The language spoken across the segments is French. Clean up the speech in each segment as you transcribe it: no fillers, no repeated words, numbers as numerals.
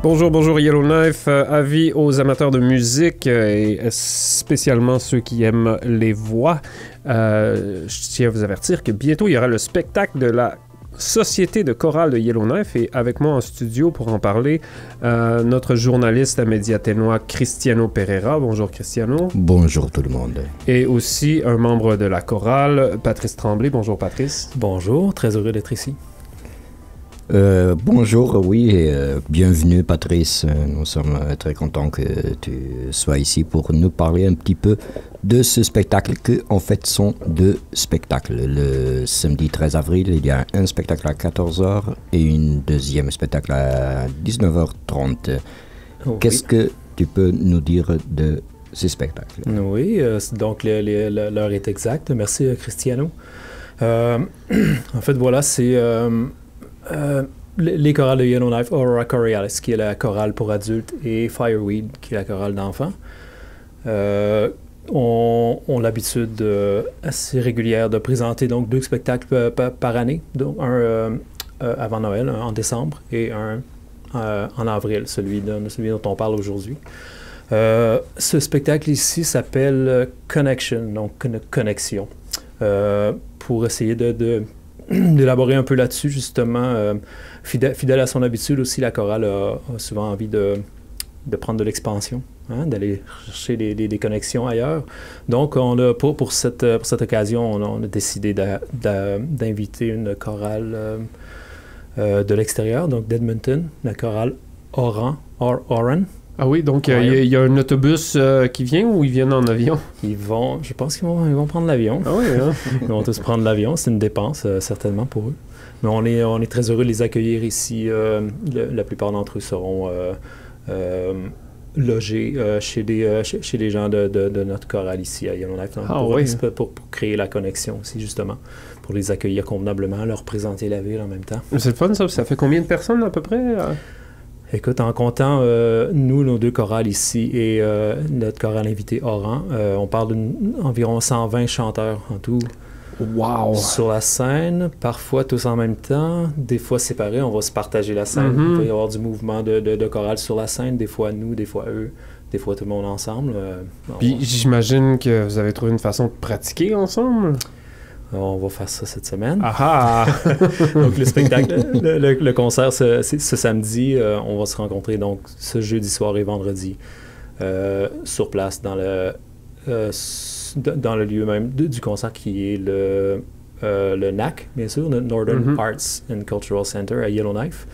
Bonjour, bonjour Yellowknife. Avis aux amateurs de musique et spécialement ceux qui aiment les voix. Je tiens à vous avertir que bientôt il y aura le spectacle de la Société de chorale de Yellowknife et avec moi en studio pour en parler, notre journaliste médiaténois Cristiano Pereira. Bonjour Cristiano. Bonjour tout le monde. Et aussi un membre de la chorale, Patrice Tremblay. Bonjour Patrice. Bonjour, très heureux d'être ici. Bonjour, oui, et bienvenue Patrice. Nous sommes très contents que tu sois ici pour nous parler un petit peu de ce spectacle que, en fait, sont deux spectacles. Le samedi 13 avril, il y a un spectacle à 14h et un deuxième spectacle à 19h30. Oui. Qu'est-ce que tu peux nous dire de ces spectacles? Oui, donc l'heure est exacte. Merci Cristiano. En fait, voilà, c'est... les chorales de Yellowknife, Aurora Choralis, qui est la chorale pour adultes, et Fireweed, qui est la chorale d'enfants, ont l'habitude assez régulière de présenter donc deux spectacles par année, donc un avant Noël, un en décembre, et un en avril, celui dont on parle aujourd'hui. Ce spectacle ici s'appelle Connection, donc connexion, pour essayer d'élaborer un peu là-dessus, justement. Fidèle à son habitude aussi, la chorale a souvent envie de prendre de l'expansion, hein, d'aller chercher des connexions ailleurs. Donc, pour cette occasion, on a décidé d'inviter une chorale de l'extérieur, donc d'Edmonton, la chorale Oran. Ah oui, donc il y a un autobus qui vient ou ils viennent en avion? Je pense qu'ils vont prendre l'avion. Ah oui, hein? Ils vont tous prendre l'avion. C'est une dépense, certainement, pour eux. Mais on est très heureux de les accueillir ici. La plupart d'entre eux seront logés chez des gens de notre chorale ici à Yellowknife. Pour créer la connexion aussi, justement. Pour les accueillir convenablement, leur présenter la ville en même temps. C'est le fun, ça. Ça fait combien de personnes, à peu près? Écoute, en comptant nous, nos deux chorales ici, et notre chorale invité Oran, on parle d'environ 120 chanteurs en tout. Wow! Sur la scène, parfois tous en même temps, des fois séparés, on va se partager la scène. Il va y avoir du mouvement de chorale sur la scène, des fois nous, des fois eux, des fois tout le monde ensemble. Puis j'imagine que vous avez trouvé une façon de pratiquer ensemble? On va faire ça cette semaine. Ah! Donc le spectacle, le concert ce samedi, on va se rencontrer donc ce jeudi soir et vendredi sur place dans le lieu même du concert qui est le NAC, bien sûr, le Northern Arts and Cultural Center à Yellowknife.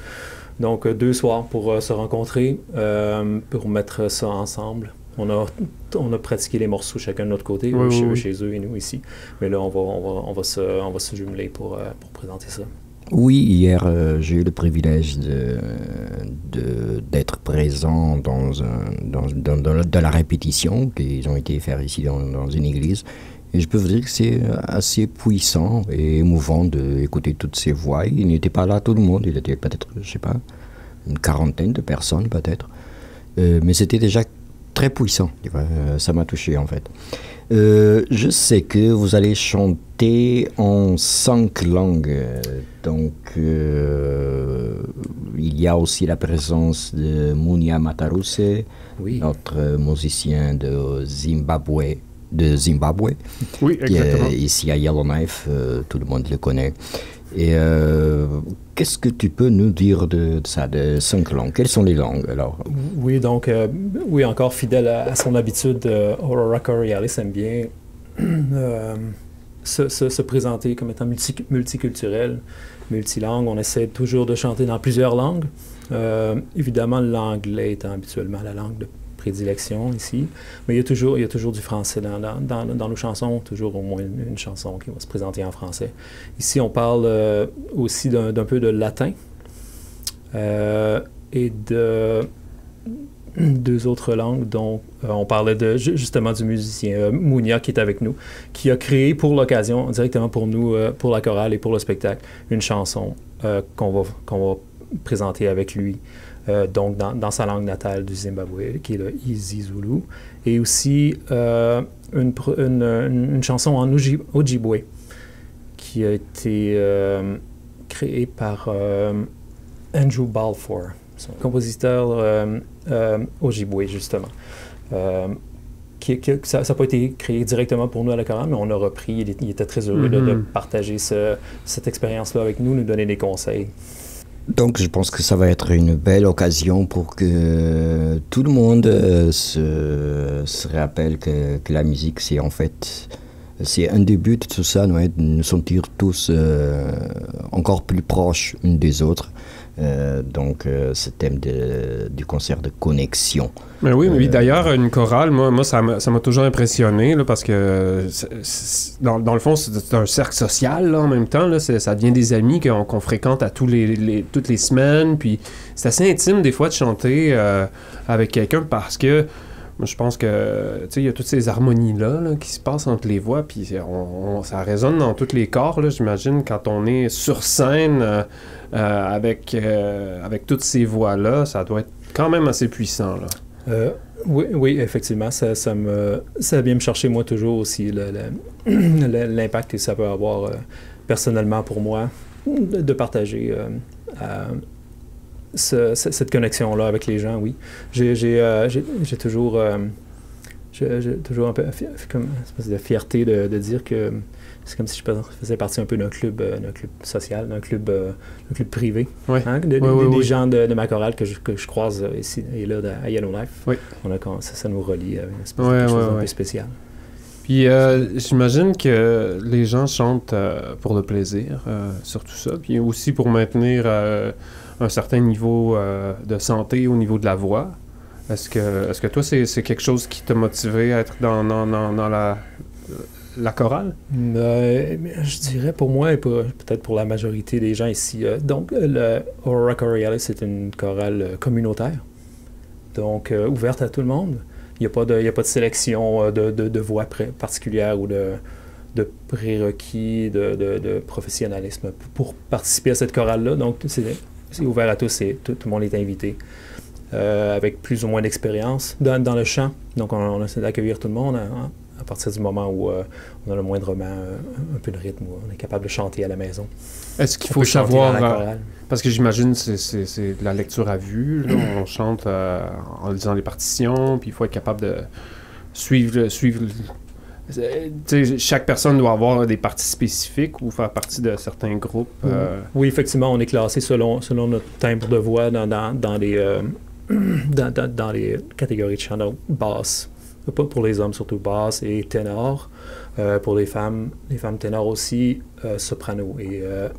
Donc 2 soirs pour se rencontrer, pour mettre ça ensemble. On a pratiqué les morceaux chacun de notre côté, chez eux et nous ici. Mais là, on va se jumeler pour présenter ça. Oui, hier, j'ai eu le privilège d'être présent dans la répétition qu'ils ont été faire ici dans une église. Et je peux vous dire que c'est assez puissant et émouvant d'écouter toutes ces voix. Il n'était pas là tout le monde, il était peut-être, je sais pas, une quarantaine de personnes peut-être. Mais c'était déjà très puissant, ça m'a touché en fait. Je sais que vous allez chanter en 5 langues, donc il y a aussi la présence de Munia Mataruse, notre musicien de Zimbabwe, oui, qui est ici à Yellowknife, tout le monde le connaît. Et qu'est-ce que tu peux nous dire de ça, de 5 langues? Quelles sont les langues alors? Oui, donc, encore fidèle à son habitude, Aurora Choralis aime bien se présenter comme étant multiculturel, multilangue. On essaie toujours de chanter dans plusieurs langues. Évidemment, l'anglais étant habituellement la langue de prédilection ici, mais il y a toujours du français dans nos chansons, toujours au moins une chanson qui va se présenter en français. Ici, on parle aussi d'un peu de latin et de 2 autres langues dont on parlait justement du musicien Munia qui est avec nous, qui a créé pour l'occasion, directement pour nous, pour la chorale et pour le spectacle, une chanson qu'on va présenter avec lui, donc dans sa langue natale du Zimbabwe, qui est le isiZulu, et aussi une chanson en Ojibwe qui a été créée par Andrew Balfour, son compositeur Ojibwe, justement. Ça n'a pas été créé directement pour nous à la chorale, mais on a repris. Il était très heureux de partager cette expérience-là avec nous donner des conseils. Donc je pense que ça va être une belle occasion pour que tout le monde se rappelle que la musique, c'est en fait... C'est un début de tout ça, de nous sentir tous encore plus proches une des autres. Donc, ce thème du concert de connexion. Mais oui, d'ailleurs, une chorale, moi ça m'a toujours impressionné, là, parce que dans le fond, c'est un cercle social là, en même temps. Là, ça devient des amis qu'on fréquente à toutes les semaines. Puis c'est assez intime des fois de chanter avec quelqu'un parce que moi, je pense que, tu sais, il y a toutes ces harmonies-là là, qui se passent entre les voix, puis ça résonne dans tous les corps, là, j'imagine, quand on est sur scène avec toutes ces voix-là, ça doit être quand même assez puissant, là. Oui, effectivement, ça vient me chercher, moi, toujours aussi, l'impact que ça peut avoir personnellement pour moi, de partager cette connexion-là avec les gens, oui. J'ai toujours un peu comme une espèce de fierté de dire que c'est comme si je faisais partie un peu d'un club social, d'un club privé. Oui. Hein? Des gens de ma chorale que je croise ici et là à Yellowknife. Oui. Ça nous relie à une espèce de quelque chose d'un peu spécial. Puis j'imagine que les gens chantent pour le plaisir, surtout ça, puis aussi pour maintenir un certain niveau de santé au niveau de la voix. Est-ce que toi, c'est quelque chose qui t'a motivé à être dans la chorale? Je dirais pour moi et peut-être pour la majorité des gens ici. Donc, le Aurora Choralis, c'est une chorale communautaire, donc ouverte à tout le monde. Il n'y a pas de sélection de voix particulière ou de prérequis, de professionnalisme pour participer à cette chorale-là. Donc, c'est ouvert à tous et tout le monde est invité. Avec plus ou moins d'expérience dans le chant. Donc, on essaie d'accueillir tout le monde à partir du moment où on a le moindrement un peu de rythme, où on est capable de chanter à la maison. Est-ce qu'il faut savoir... parce que j'imagine que c'est de la lecture à vue. Là, on chante en lisant les partitions, puis il faut être capable de suivre chaque personne doit avoir des parties spécifiques ou faire partie de certains groupes. Oui, effectivement, on est classé selon notre timbre de voix dans les catégories de chant, donc basse. Pas pour les hommes, surtout basse et ténor. Pour les femmes ténors aussi, soprano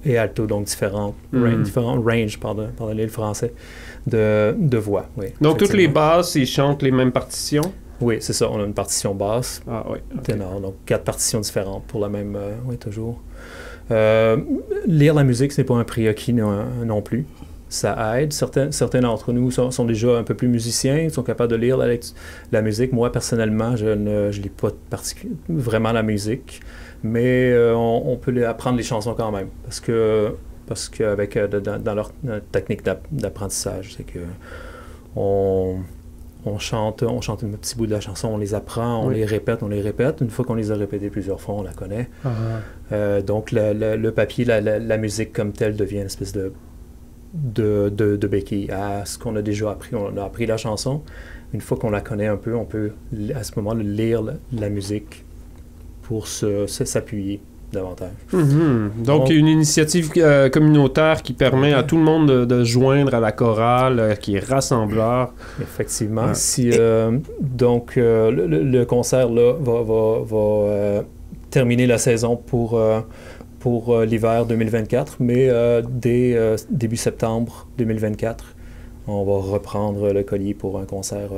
et alto, donc différents ranges, pardonnez le français, de voix. Oui, donc toutes les basses, ils chantent les mêmes partitions? Oui, c'est ça. On a une partition basse, okay. Ténor, donc 4 partitions différentes pour la même... oui, toujours. Lire la musique, ce n'est pas un prérequis non plus. Ça aide. Certains d'entre nous sont déjà un peu plus musiciens, sont capables de lire la musique. Moi, personnellement, je ne lis pas vraiment la musique, mais on peut apprendre les chansons quand même, parce qu'avec dans leur technique d'apprentissage, c'est que on chante un petit bout de la chanson, on les apprend, on les répète. Une fois qu'on les a répétées plusieurs fois, on la connaît. Donc, le papier, la musique comme telle devient une espèce de béquille à ce qu'on a déjà appris. On a appris la chanson. Une fois qu'on la connaît un peu, on peut à ce moment-là lire la musique pour s'appuyer davantage. Donc, une initiative communautaire qui permet à tout le monde de joindre à la chorale, qui est rassembleur. Effectivement. Donc, le concert là, va terminer la saison pour l'hiver 2024, mais dès début septembre 2024, on va reprendre le collier pour un concert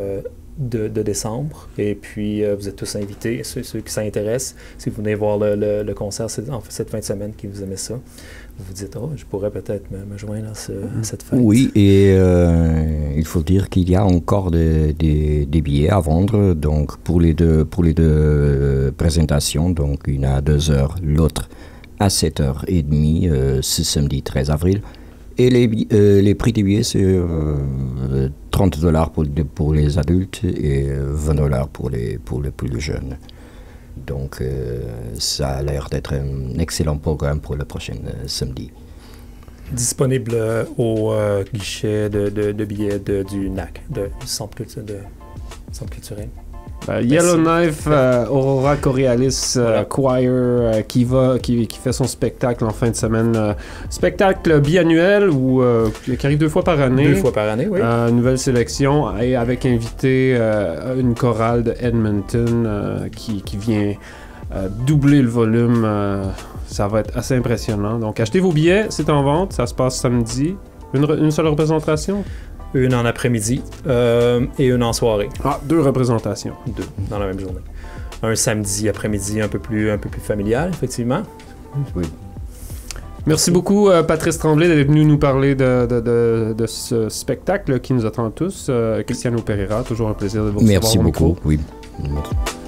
de décembre. Et puis, vous êtes tous invités, ceux qui s'intéressent. Si vous venez voir le concert cette fin de semaine, qui vous aimez ça, vous vous dites, je pourrais peut-être me joindre à cette fête. Oui, et il faut dire qu'il y a encore des billets à vendre. Donc, pour les deux présentations, donc une à 2h, l'autre à 7h30, ce samedi 13 avril. Et les prix des billets, c'est $30 pour les adultes et $20 pour les plus jeunes. Donc, ça a l'air d'être un excellent programme pour le prochain samedi. Disponible au guichet de billets du NAC, du Centre culturel. Yellowknife, Aurora Coriolis Choir qui fait son spectacle en fin de semaine. Spectacle biannuel qui arrive 2 fois par année. 2 fois par année, oui. Nouvelle sélection et avec invité une chorale de Edmonton qui vient doubler le volume. Ça va être assez impressionnant. Donc achetez vos billets, c'est en vente. Ça se passe samedi. Une seule représentation? Une en après-midi et une en soirée. 2 représentations. 2 dans la même journée. Un samedi après-midi un peu plus familial, effectivement. Oui. Merci beaucoup, Patrice Tremblay, d'être venu nous parler de ce spectacle qui nous attend tous. Cristiano Pereira, toujours un plaisir de vous recevoir. Merci beaucoup. Oui. Merci.